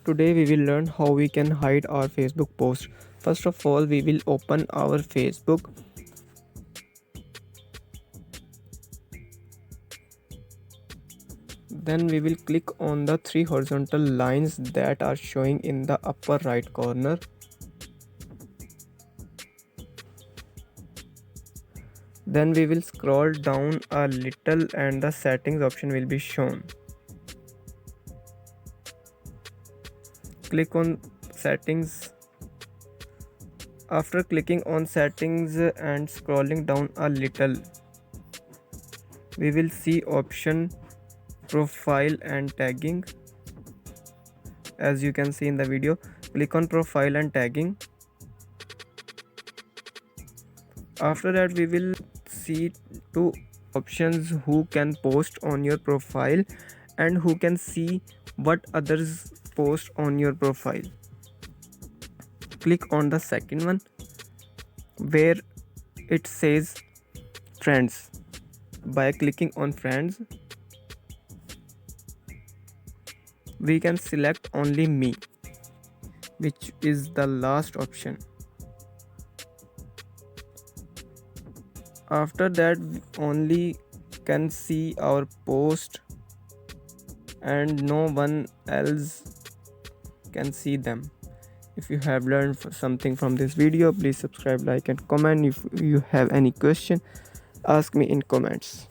Today we will learn how we can hide our Facebook post. First of all, we will open our Facebook. Then we will click on the three horizontal lines that are showing in the upper right corner. Then we will scroll down a little and the settings option will be shown. Click on settings. After clicking on settings and scrolling down a little, we will see option profile and tagging. As you can see in the video, click on profile and tagging. After that, we will see two options: who can post on your profile and who can see what others post on your profile. Click on the second one where it says friends. By clicking on friends, we can select only me, which is the last option. After that, we only can see our post and no one else can see them. If you have learned something from this video, please subscribe, like and comment. If you have any question, ask me in comments.